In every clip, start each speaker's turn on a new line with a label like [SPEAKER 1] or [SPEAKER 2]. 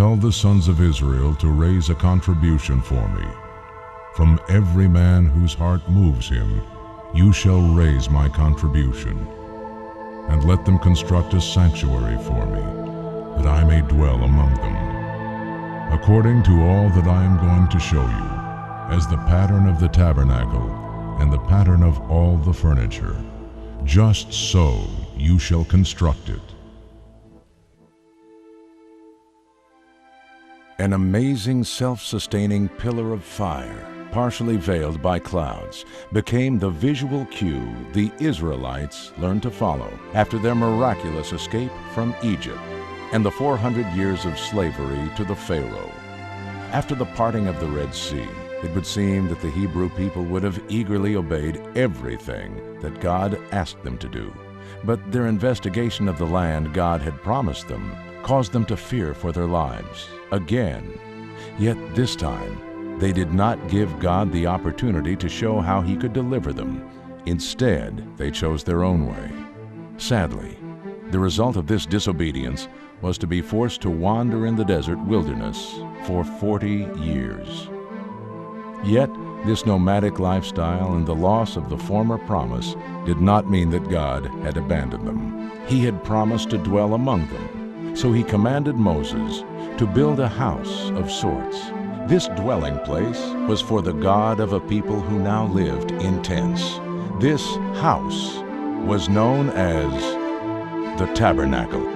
[SPEAKER 1] Tell the sons of Israel to raise a contribution for me. From every man whose heart moves him, you shall raise my contribution. And let them construct a sanctuary for me, that I may dwell among them, according to all that I am going to show you, as the pattern of the tabernacle and the pattern of all the furniture. Just so you shall construct it.
[SPEAKER 2] An amazing self-sustaining pillar of fire, partially veiled by clouds, became the visual cue the Israelites learned to follow after their miraculous escape from Egypt and the 400 years of slavery to the Pharaoh. After the parting of the Red Sea, it would seem that the Hebrew people would have eagerly obeyed everything that God asked them to do. But their investigation of the land God had promised them caused them to fear for their lives again. Yet this time, they did not give God the opportunity to show how He could deliver them. Instead, they chose their own way. Sadly, the result of this disobedience was to be forced to wander in the desert wilderness for 40 years. Yet, this nomadic lifestyle and the loss of the former promise did not mean that God had abandoned them. He had promised to dwell among them, so He commanded Moses to build a house of sorts. This dwelling place was for the God of a people who now lived in tents. This house was known as the Tabernacle.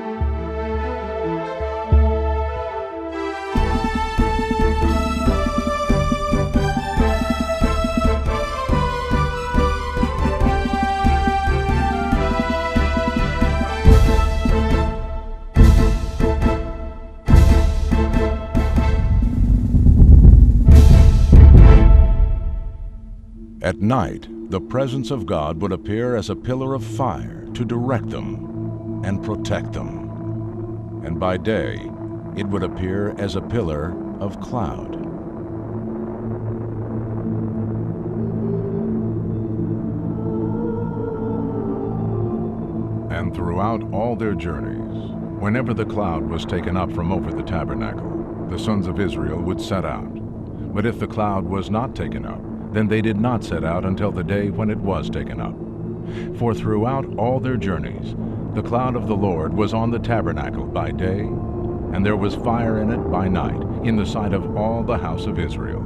[SPEAKER 2] At night, the presence of God would appear as a pillar of fire to direct them and protect them. And by day, it would appear as a pillar of cloud. And throughout all their journeys, whenever the cloud was taken up from over the tabernacle, the sons of Israel would set out. But if the cloud was not taken up, then they did not set out until the day when it was taken up. For throughout all their journeys, the cloud of the Lord was on the tabernacle by day, and there was fire in it by night, in the sight of all the house of Israel.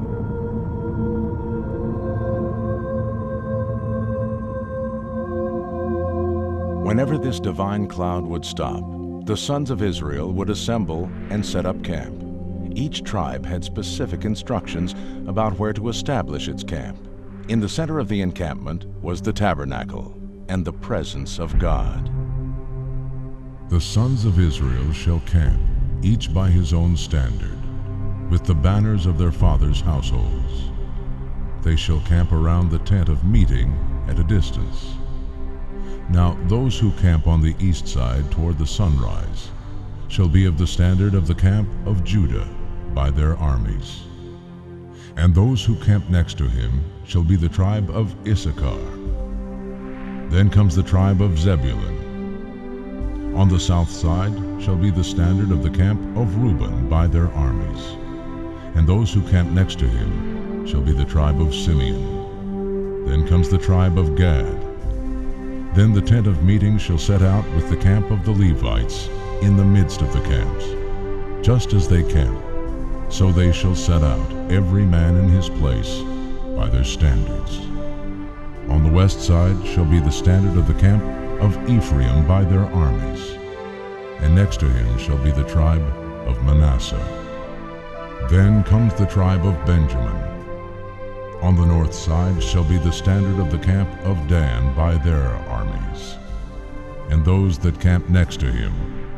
[SPEAKER 2] Whenever this divine cloud would stop, the sons of Israel would assemble and set up camp. Each tribe had specific instructions about where to establish its camp. In the center of the encampment was the tabernacle and the presence of God.
[SPEAKER 1] The sons of Israel shall camp, each by his own standard, with the banners of their fathers' households. They shall camp around the tent of meeting at a distance. Now those who camp on the east side toward the sunrise shall be of the standard of the camp of Judah by their armies. And those who camp next to him shall be the tribe of Issachar. Then comes the tribe of Zebulun. On the south side shall be the standard of the camp of Reuben by their armies. And those who camp next to him shall be the tribe of Simeon. Then comes the tribe of Gad. Then the tent of meeting shall set out with the camp of the Levites in the midst of the camps. Just as they camp, so they shall set out, every man in his place, by their standards. On the west side shall be the standard of the camp of Ephraim by their armies, and next to him shall be the tribe of Manasseh. Then comes the tribe of Benjamin. On the north side shall be the standard of the camp of Dan by their armies, and those that camp next to him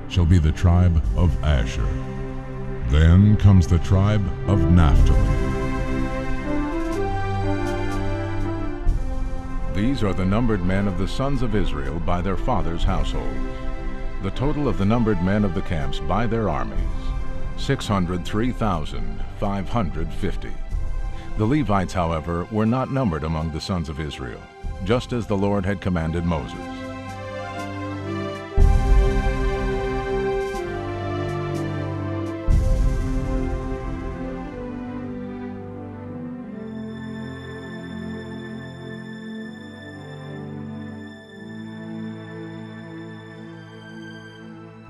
[SPEAKER 1] shall be the tribe of Asher. Then comes the tribe of Naphtali.
[SPEAKER 2] These are the numbered men of the sons of Israel by their fathers' households. The total of the numbered men of the camps by their armies, 603,550. The Levites, however, were not numbered among the sons of Israel, just as the Lord had commanded Moses.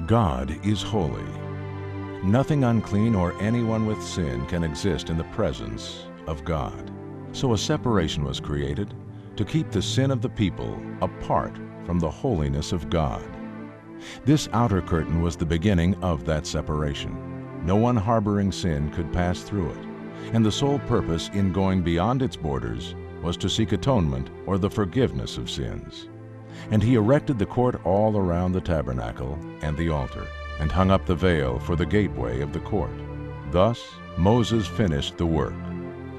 [SPEAKER 2] God is holy. Nothing unclean or anyone with sin can exist in the presence of God. So a separation was created to keep the sin of the people apart from the holiness of God. This outer curtain was the beginning of that separation. No one harboring sin could pass through it, and the sole purpose in going beyond its borders was to seek atonement or the forgiveness of sins. And he erected the court all around the tabernacle and the altar, and hung up the veil for the gateway of the court. Thus Moses finished the work.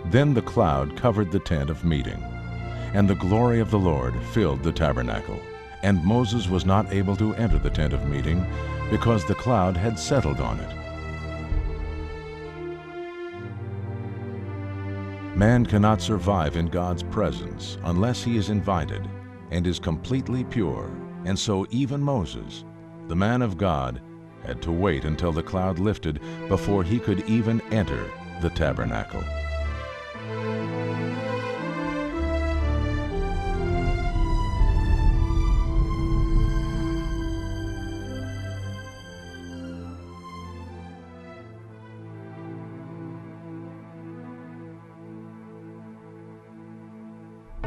[SPEAKER 2] Then the cloud covered the tent of meeting, and the glory of the Lord filled the tabernacle. And Moses was not able to enter the tent of meeting because the cloud had settled on it. Man cannot survive in God's presence unless he is invited and is completely pure, and so even Moses, the man of God, had to wait until the cloud lifted before he could even enter the tabernacle.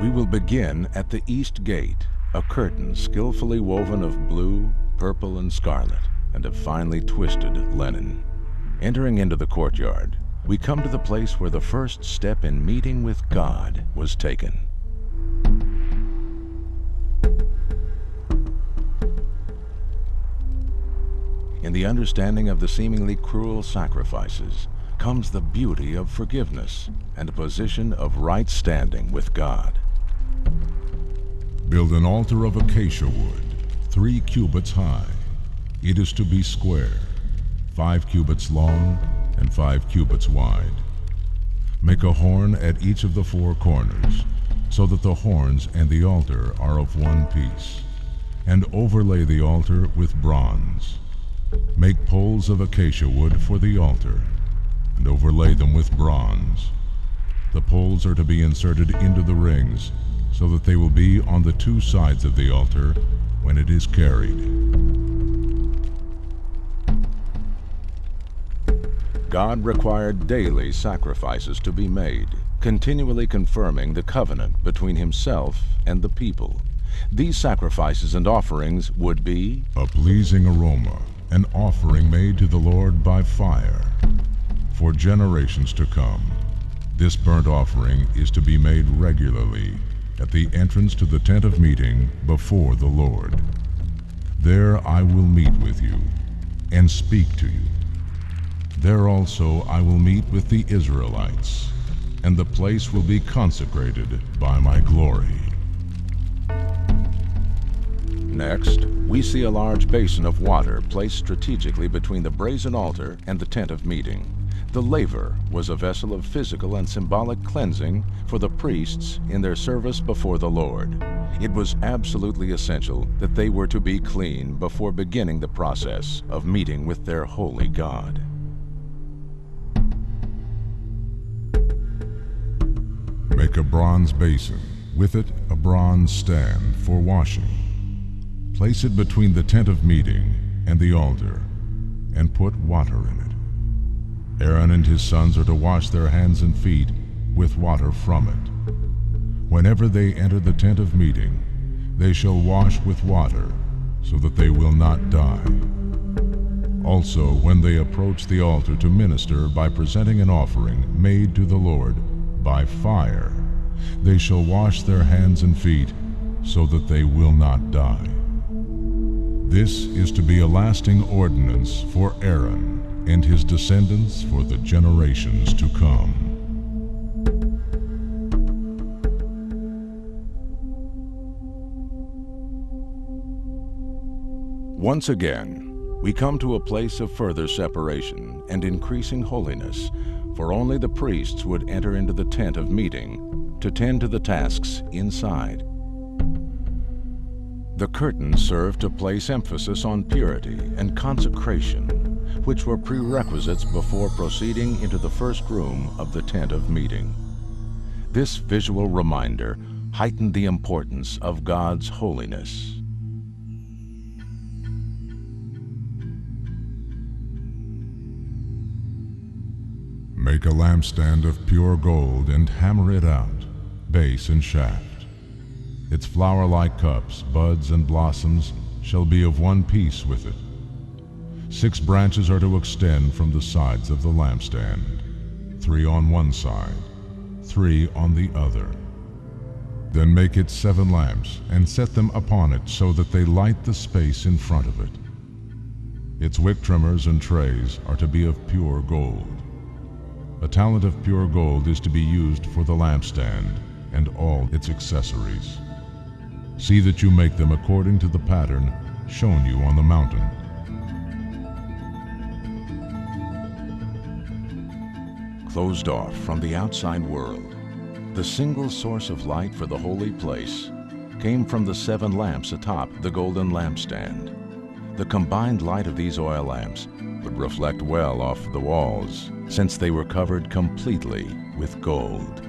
[SPEAKER 2] We will begin at the east gate, a curtain skillfully woven of blue, purple, and scarlet, and of finely twisted linen. Entering into the courtyard, we come to the place where the first step in meeting with God was taken. In the understanding of the seemingly cruel sacrifices comes the beauty of forgiveness and a position of right standing with God.
[SPEAKER 1] Build an altar of acacia wood, 3 cubits high. It is to be square, 5 cubits long and 5 cubits wide. Make a horn at each of the 4 corners, so that the horns and the altar are of one piece, and overlay the altar with bronze. Make poles of acacia wood for the altar, and overlay them with bronze. The poles are to be inserted into the rings, so that they will be on the 2 sides of the altar when it is carried.
[SPEAKER 2] God required daily sacrifices to be made, continually confirming the covenant between himself and the people. These sacrifices and offerings would be
[SPEAKER 1] a pleasing aroma, an offering made to the Lord by fire. For generations to come, this burnt offering is to be made regularly at the entrance to the tent of meeting before the Lord. There I will meet with you and speak to you. There also I will meet with the Israelites, and the place will be consecrated by my glory.
[SPEAKER 2] Next, we see a large basin of water placed strategically between the brazen altar and the tent of meeting. The laver was a vessel of physical and symbolic cleansing for the priests in their service before the Lord. It was absolutely essential that they were to be clean before beginning the process of meeting with their holy God.
[SPEAKER 1] Make a bronze basin, with it a bronze stand for washing. Place it between the tent of meeting and the altar, and put water in it. Aaron and his sons are to wash their hands and feet with water from it. Whenever they enter the tent of meeting, they shall wash with water, so that they will not die. Also, when they approach the altar to minister by presenting an offering made to the Lord by fire, they shall wash their hands and feet, so that they will not die. This is to be a lasting ordinance for Aaron and his descendants for the generations to come.
[SPEAKER 2] Once again, we come to a place of further separation and increasing holiness, for only the priests would enter into the tent of meeting to tend to the tasks inside. The curtain served to place emphasis on purity and consecration, which were prerequisites before proceeding into the first room of the tent of meeting. This visual reminder heightened the importance of God's holiness.
[SPEAKER 1] Make a lampstand of pure gold and hammer it out, base and shaft. Its flower-like cups, buds, and blossoms shall be of one piece with it. 6 branches are to extend from the sides of the lampstand, 3 on one side, 3 on the other. Then make it 7 lamps, and set them upon it so that they light the space in front of it. Its wick trimmers and trays are to be of pure gold. A talent of pure gold is to be used for the lampstand and all its accessories. See that you make them according to the pattern shown you on the mountain.
[SPEAKER 2] Closed off from the outside world, the single source of light for the holy place came from the 7 lamps atop the golden lampstand. The combined light of these oil lamps would reflect well off the walls, since they were covered completely with gold.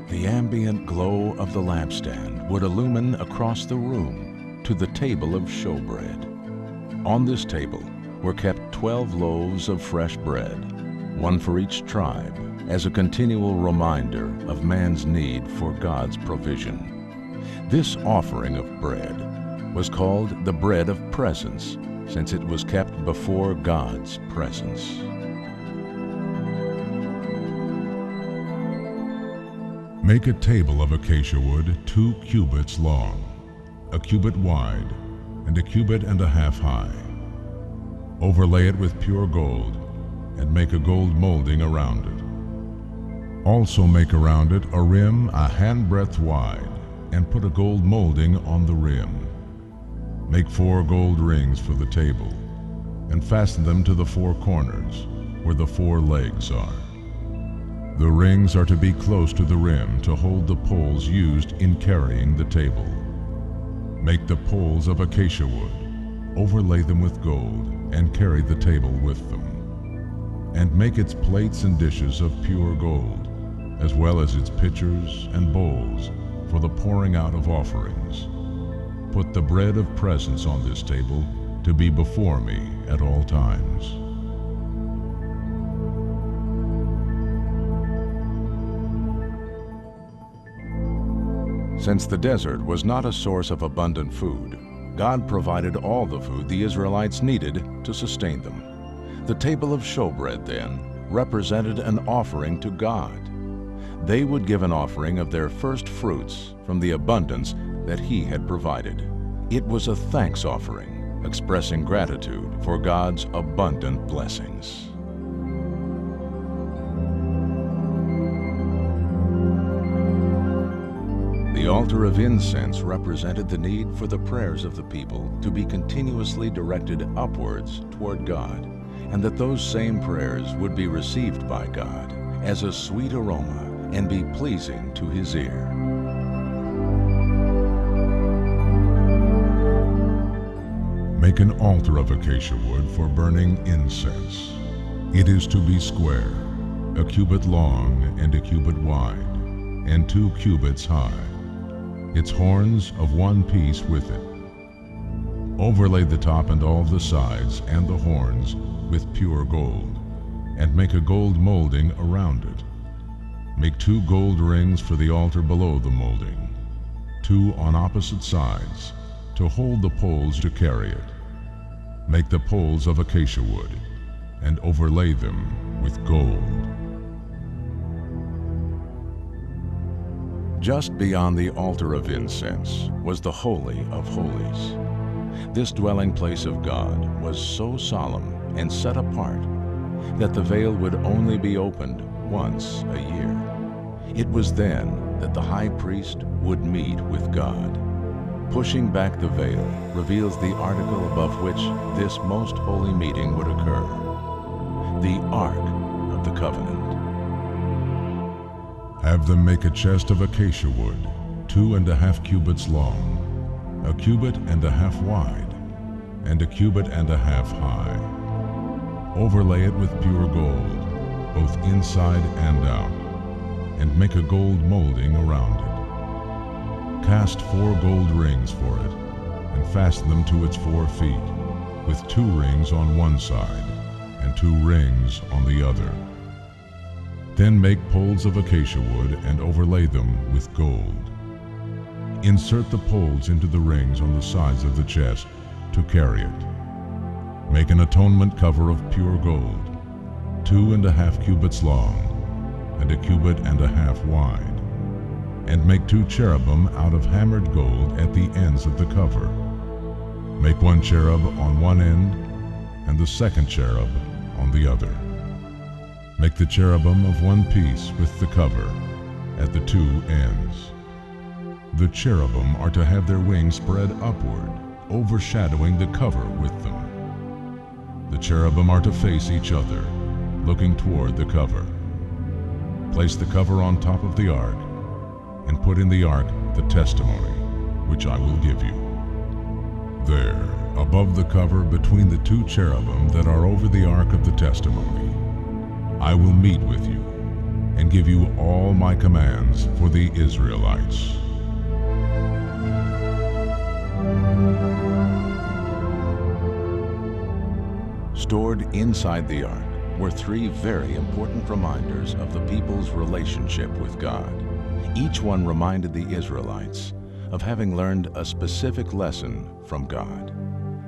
[SPEAKER 2] The ambient glow of the lampstand would illumine across the room to the table of showbread. On this table were kept 12 loaves of fresh bread, 1 for each tribe, as a continual reminder of man's need for God's provision. This offering of bread was called the bread of presence, since it was kept before God's presence.
[SPEAKER 1] Make a table of acacia wood 2 cubits long, a cubit wide, and a cubit and a half high. Overlay it with pure gold, and make a gold molding around it. Also make around it a rim a handbreadth wide, and put a gold molding on the rim. Make 4 gold rings for the table, and fasten them to the 4 corners, where the 4 legs are. The rings are to be close to the rim to hold the poles used in carrying the table. Make the poles of acacia wood, overlay them with gold, and carry the table with them. And make its plates and dishes of pure gold, as well as its pitchers and bowls for the pouring out of offerings. Put the bread of presence on this table to be before me at all times.
[SPEAKER 2] Since the desert was not a source of abundant food, God provided all the food the Israelites needed to sustain them. The table of showbread, then, represented an offering to God. They would give an offering of their first fruits from the abundance that He had provided. It was a thanks offering, expressing gratitude for God's abundant blessings. The altar of incense represented the need for the prayers of the people to be continuously directed upwards toward God, and that those same prayers would be received by God as a sweet aroma and be pleasing to His ear.
[SPEAKER 1] Make an altar of acacia wood for burning incense. It is to be square, a cubit long and a cubit wide, and 2 cubits high. Its horns of one piece with it. Overlay the top and all the sides and the horns with pure gold, and make a gold molding around it. Make 2 gold rings for the altar below the molding, 2 on opposite sides, to hold the poles to carry it. Make the poles of acacia wood, and overlay them with gold.
[SPEAKER 2] Just beyond the altar of incense was the Holy of Holies. This dwelling place of God was so solemn and set apart that the veil would only be opened once a year. It was then that the high priest would meet with God. Pushing back the veil reveals the article above which this most holy meeting would occur, the Ark of the Covenant.
[SPEAKER 1] Have them make a chest of acacia wood, 2½ cubits long, a cubit and a half wide, and a cubit and a half high. Overlay it with pure gold, both inside and out, and make a gold molding around it. Cast 4 gold rings for it, and fasten them to its 4 feet, with 2 rings on one side and 2 rings on the other. Then make poles of acacia wood and overlay them with gold. Insert the poles into the rings on the sides of the chest to carry it. Make an atonement cover of pure gold, 2.5 cubits long and 1.5 cubits wide. And make 2 cherubim out of hammered gold at the ends of the cover. Make 1 cherub on one end and the second cherub on the other. Make the cherubim of one piece with the cover at the 2 ends. The cherubim are to have their wings spread upward, overshadowing the cover with them. The cherubim are to face each other, looking toward the cover. Place the cover on top of the ark, and put in the ark the testimony, which I will give you. There, above the cover between the 2 cherubim that are over the ark of the testimony, I will meet with you and give you all my commands for the Israelites.
[SPEAKER 2] Stored inside the ark were 3 very important reminders of the people's relationship with God. Each one reminded the Israelites of having learned a specific lesson from God.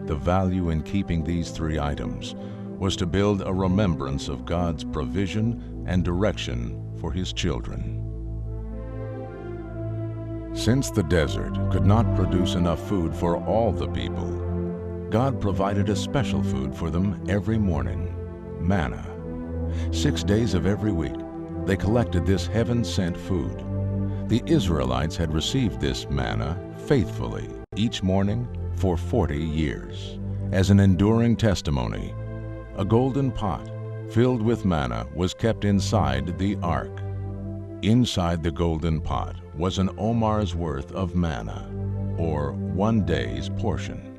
[SPEAKER 2] The value in keeping these 3 items was to build a remembrance of God's provision and direction for His children. Since the desert could not produce enough food for all the people, God provided a special food for them every morning, manna. 6 days of every week, they collected this heaven-sent food. The Israelites had received this manna faithfully each morning for 40 years. As an enduring testimony, a golden pot filled with manna was kept inside the ark. Inside the golden pot was an omar's worth of manna, or 1 day's portion.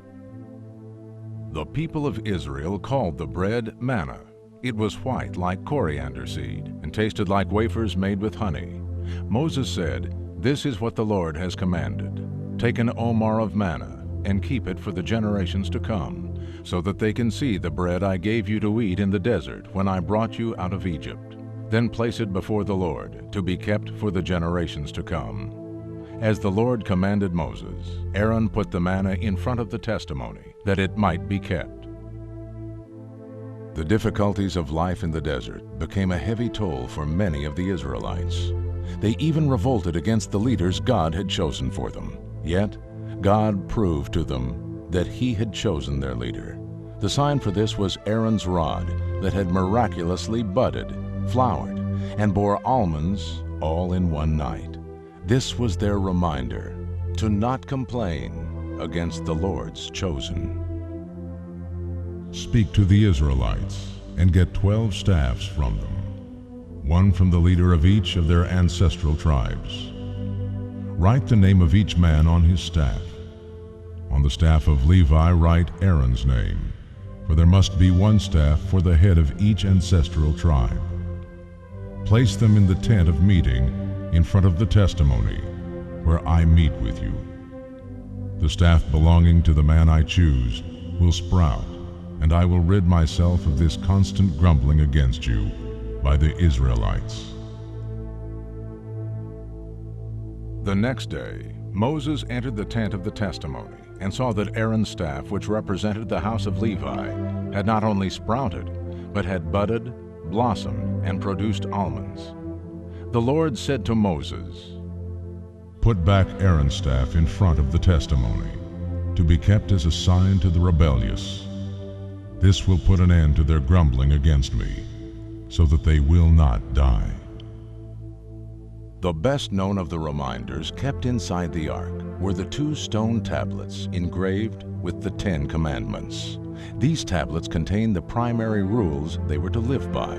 [SPEAKER 2] The people of Israel called the bread manna. It was white like coriander seed and tasted like wafers made with honey. Moses said, "This is what the Lord has commanded. Take an omar of manna and keep it for the generations to come, so that they can see the bread I gave you to eat in the desert when I brought you out of Egypt. Then place it before the Lord to be kept for the generations to come." As the Lord commanded Moses, Aaron put the manna in front of the testimony, that it might be kept. The difficulties of life in the desert became a heavy toll for many of the Israelites. They even revolted against the leaders God had chosen for them. Yet, God proved to them that He had chosen their leader. The sign for this was Aaron's rod that had miraculously budded, flowered, and bore almonds all in one night. This was their reminder to not complain against the Lord's chosen.
[SPEAKER 1] Speak to the Israelites and get 12 staffs from them, 1 from the leader of each of their ancestral tribes. Write the name of each man on his staff. On the staff of Levi write Aaron's name, for there must be 1 staff for the head of each ancestral tribe. Place them in the tent of meeting in front of the testimony, where I meet with you. The staff belonging to the man I choose will sprout, and I will rid myself of this constant grumbling against you by the Israelites. The next day, Moses entered the tent of the testimony and saw that Aaron's staff, which represented the house of Levi, had not only sprouted, but had budded, blossomed, and produced almonds. The Lord said to Moses, "Put back Aaron's staff in front of the testimony, to be kept as a sign to the rebellious. This will put an end to their grumbling against me, so that they will not die." The best known of the reminders kept inside the ark were the 2 stone tablets engraved with the 10 commandments. These tablets contained the primary rules they were to live by,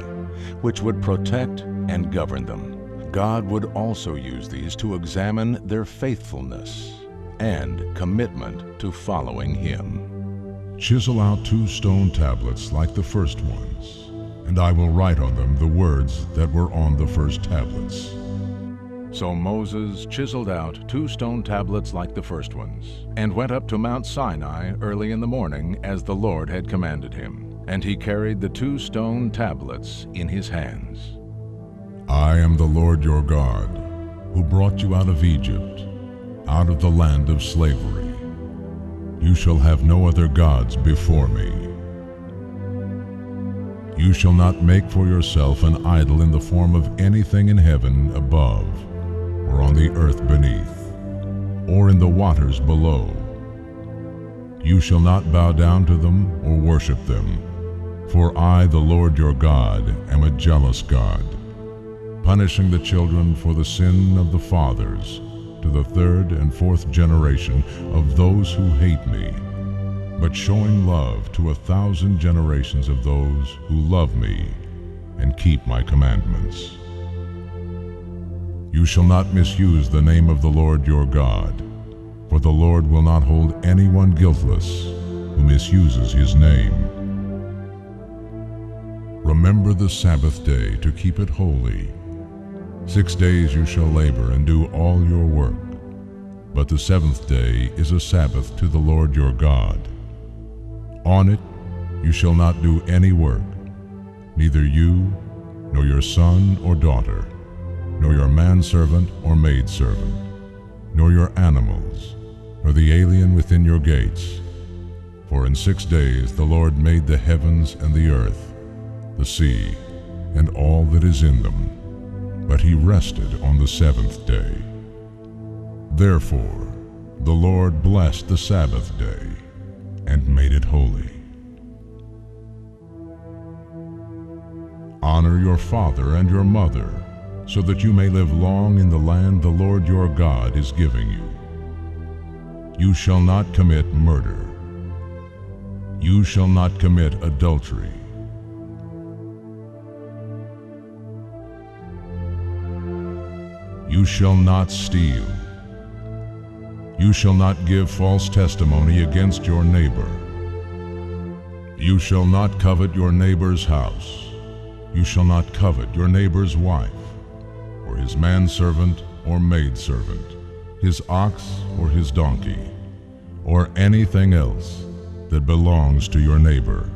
[SPEAKER 1] which would protect and govern them. God would also use these to examine their faithfulness and commitment to following Him. Chisel out 2 stone tablets like the first ones, and I will write on them the words that were on the first tablets. So Moses chiseled out 2 stone tablets like the first ones, and went up to Mount Sinai early in the morning as the Lord had commanded him.
[SPEAKER 2] and he carried the 2 stone tablets in his hands.
[SPEAKER 1] I am the Lord your God, who brought you out of Egypt, out of the land of slavery. You shall have no other gods before me. You shall not make for yourself an idol in the form of anything in heaven above, or on the earth beneath, or in the waters below. You shall not bow down to them or worship them, for I, the Lord your God, am a jealous God, punishing the children for the sin of the fathers to the 3rd and 4th generation of those who hate me, but showing love to 1,000 generations of those who love me and keep my commandments. You shall not misuse the name of the Lord your God, for the Lord will not hold anyone guiltless who misuses his name. Remember the Sabbath day to keep it holy. 6 days you shall labor and do all your work, but the 7th day is a Sabbath to the Lord your God. On it you shall not do any work, neither you, nor your son or daughter, nor your manservant or maidservant, nor your animals, nor the alien within your gates. For in 6 days the Lord made the heavens and the earth, the sea, and all that is in them, but he rested on the 7th day. Therefore the Lord blessed the Sabbath day and made it holy. Honor your father and your mother, so that you may live long in the land the Lord your God is giving you. You shall not commit murder. You shall not commit adultery. You shall not steal. You shall not give false testimony against your neighbor. You shall not covet your neighbor's house. You shall not covet your neighbor's wife, or his manservant or maidservant, his ox or his donkey, or anything else that belongs to your neighbor.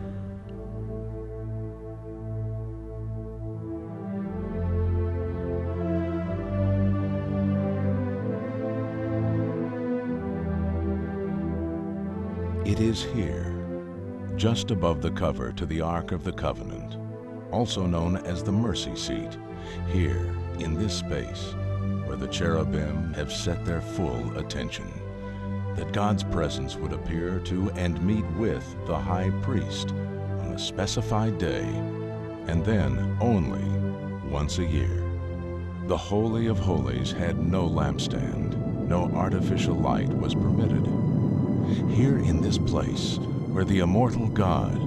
[SPEAKER 2] It is here, just above the cover to the Ark of the Covenant, also known as the mercy seat, here in this space where the cherubim have set their full attention, that God's presence would appear to and meet with the high priest on a specified day, and then only once a year. The Holy of Holies had no lampstand, no artificial light was permitted. Here in this place, where the immortal God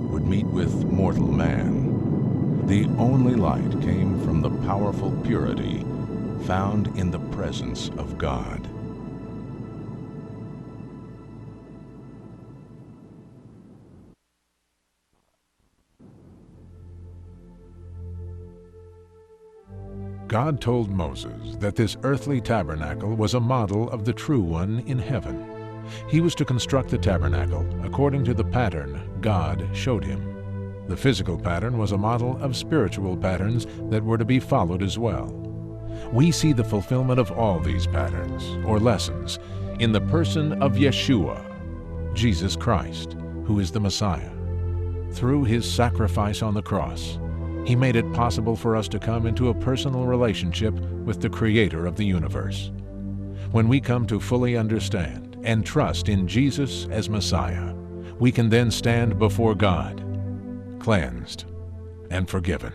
[SPEAKER 2] would meet with mortal man, the only light came from the powerful purity found in the presence of God. God told Moses that this earthly tabernacle was a model of the true one in heaven. He was to construct the tabernacle according to the pattern God showed him. The physical pattern was a model of spiritual patterns that were to be followed as well. We see the fulfillment of all these patterns, or lessons, in the person of Yeshua, Jesus Christ, who is the Messiah. Through his sacrifice on the cross, he made it possible for us to come into a personal relationship with the Creator of the universe. When we come to fully understand and trust in Jesus as Messiah, we can then stand before God, cleansed and forgiven.